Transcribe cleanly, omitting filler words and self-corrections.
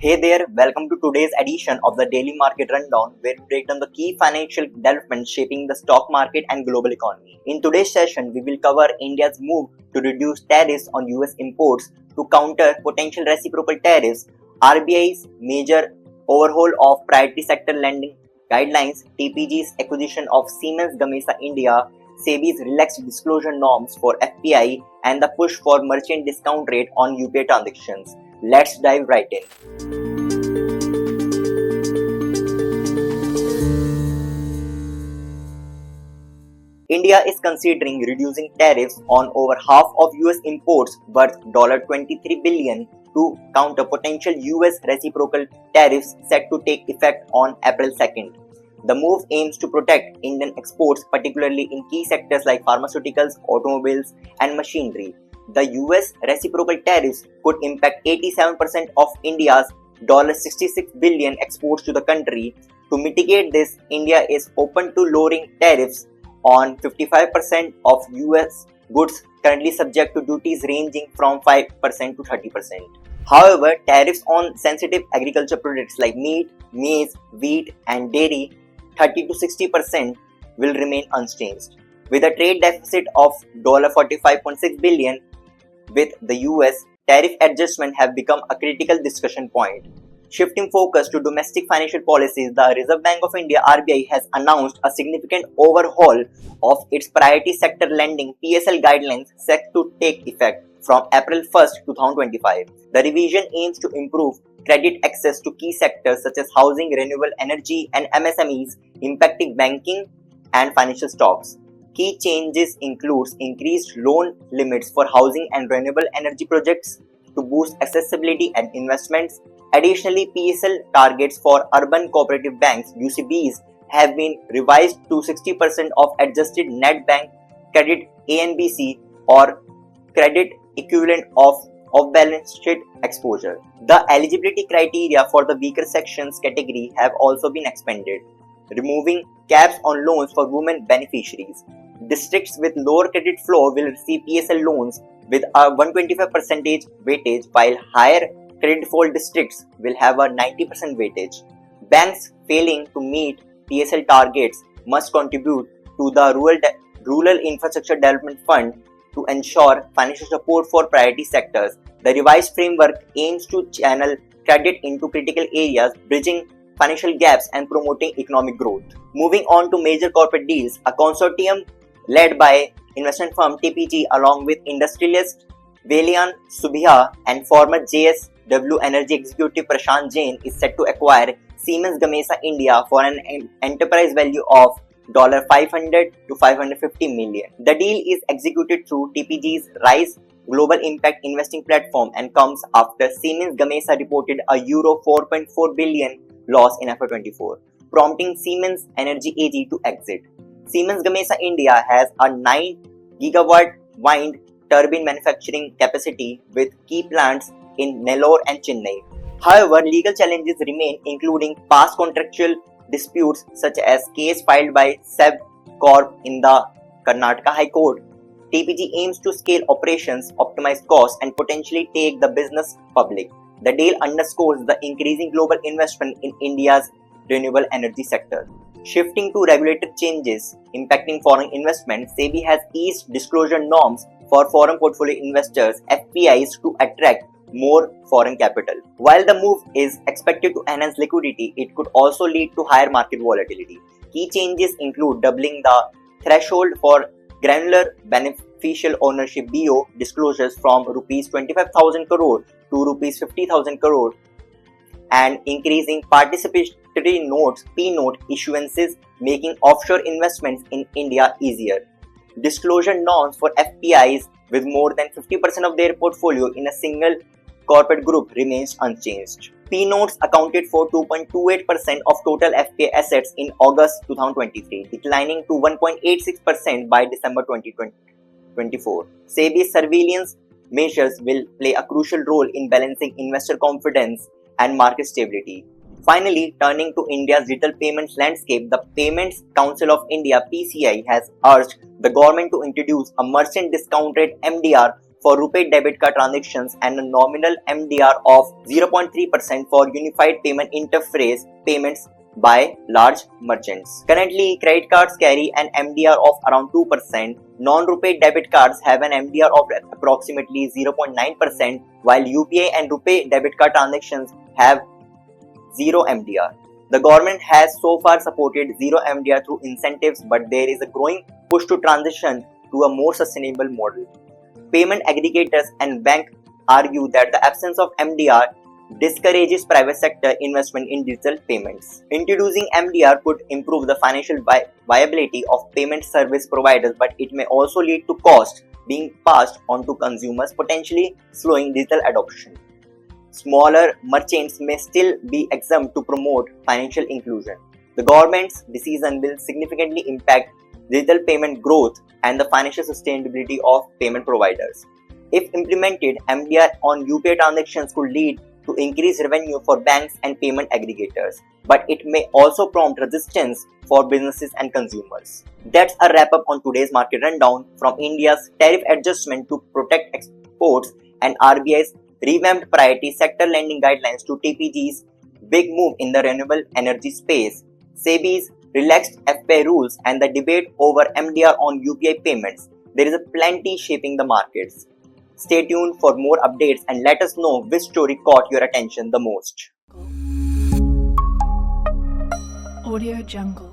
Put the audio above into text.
Hey there, welcome to today's edition of the Daily Market Rundown, where we break down the key financial developments shaping the stock market and global economy. In today's session, we will cover India's move to reduce tariffs on US imports to counter potential reciprocal tariffs, RBI's major overhaul of priority sector lending guidelines, TPG's acquisition of Siemens Gamesa India, Sebi's relaxed disclosure norms for FPI, and the push for merchant discount rate on UPI transactions. Let's dive right in. India is considering reducing tariffs on over half of US imports worth $23 billion to counter potential US reciprocal tariffs set to take effect on April 2nd. The move aims to protect Indian exports, particularly in key sectors like pharmaceuticals, automobiles, and machinery. The US reciprocal tariffs could impact 87% of India's $66 billion exports to the country. To mitigate this, India is open to lowering tariffs on 55% of US goods currently subject to duties ranging from 5% to 30%. However, tariffs on sensitive agriculture products like meat, maize, wheat, and dairy 30 to 60% will remain unchanged. With a trade deficit of $45.6 billion with the US, tariff adjustments have become a critical discussion point. Shifting focus to domestic financial policies, the Reserve Bank of India (RBI) has announced a significant overhaul of its priority sector lending PSL guidelines set to take effect from April 1, 2025. The revision aims to improve credit access to key sectors such as housing, renewable energy, and MSMEs, impacting banking and financial stocks. Key changes include increased loan limits for housing and renewable energy projects to boost accessibility and investments. Additionally, PSL targets for urban cooperative banks (UCBs) have been revised to 60% of adjusted net bank credit (ANBC) or credit equivalent of off-balance sheet exposure. The eligibility criteria for the weaker sections category have also been expanded, removing caps on loans for women beneficiaries. Districts with lower credit flow will receive PSL loans with a 125% weightage, while higher credit default districts will have a 90% weightage. Banks failing to meet PSL targets must contribute to the Rural Infrastructure Development Fund to ensure financial support for priority sectors. The revised framework aims to channel credit into critical areas, bridging financial gaps and promoting economic growth. Moving on to major corporate deals, a consortium led by investment firm TPG along with industrialist Valian Subbiah and former JSW Energy executive Prashant Jain is set to acquire Siemens Gamesa India for an enterprise value of $500 to $550 million. The deal is executed through TPG's RISE Global Impact Investing platform and comes after Siemens Gamesa reported a Euro 4.4 billion loss in FY24, prompting Siemens Energy AG to exit. Siemens Gamesa India has a 9 gigawatt wind turbine manufacturing capacity with key plants in Nellore and Chennai. However, legal challenges remain, including past contractual disputes such as case filed by SEB Corp in the Karnataka High Court. TPG aims to scale operations, optimize costs, and potentially take the business public. The deal underscores the increasing global investment in India's renewable energy sector. Shifting to regulatory changes impacting foreign investment, Sebi has eased disclosure norms for foreign portfolio investors (FPIs) to attract more foreign capital. While the move is expected to enhance liquidity, it could also lead to higher market volatility. Key changes include doubling the threshold for granular beneficial ownership (BO) disclosures from Rs 25,000 crore to Rs 50,000 crore and increasing participatory notes (P-note) issuances, making offshore investments in India easier. Disclosure norms for FPIs with more than 50% of their portfolio in a single corporate group remains unchanged. P-notes accounted for 2.28% of total FPI assets in August 2023, declining to 1.86% by December 2024. SEBI's surveillance measures will play a crucial role in balancing investor confidence and market stability. Finally, turning to India's digital payments landscape, the Payments Council of India (PCI) has urged the government to introduce a merchant discount rate (MDR) for RuPay debit card transactions and a nominal MDR of 0.3% for unified payment interface payments by large merchants. Currently, credit cards carry an MDR of around 2%. Non-RuPay debit cards have an MDR of approximately 0.9%, while UPI and RuPay debit card transactions have zero MDR. The government has so far supported zero MDR through incentives, but there is a growing push to transition to a more sustainable model. Payment aggregators and banks argue that the absence of MDR discourages private sector investment in digital payments. Introducing MDR could improve the financial viability of payment service providers, but it may also lead to costs being passed on to consumers, potentially slowing digital adoption. Smaller merchants may still be exempt to promote financial inclusion. The government's decision will significantly impact digital payment growth and the financial sustainability of payment providers. If implemented, MDR on UPI transactions could lead to increased revenue for banks and payment aggregators, but it may also prompt resistance for businesses and consumers. That's a wrap up on today's market rundown. From India's tariff adjustment to protect exports and RBI's revamped priority sector lending guidelines to TPG's big move in the renewable energy space, Sebi's relaxed FPI rules, and the debate over MDR on UPI payments, there is plenty shaping the markets. Stay tuned for more updates and let us know which story caught your attention the most. Audio Jungle.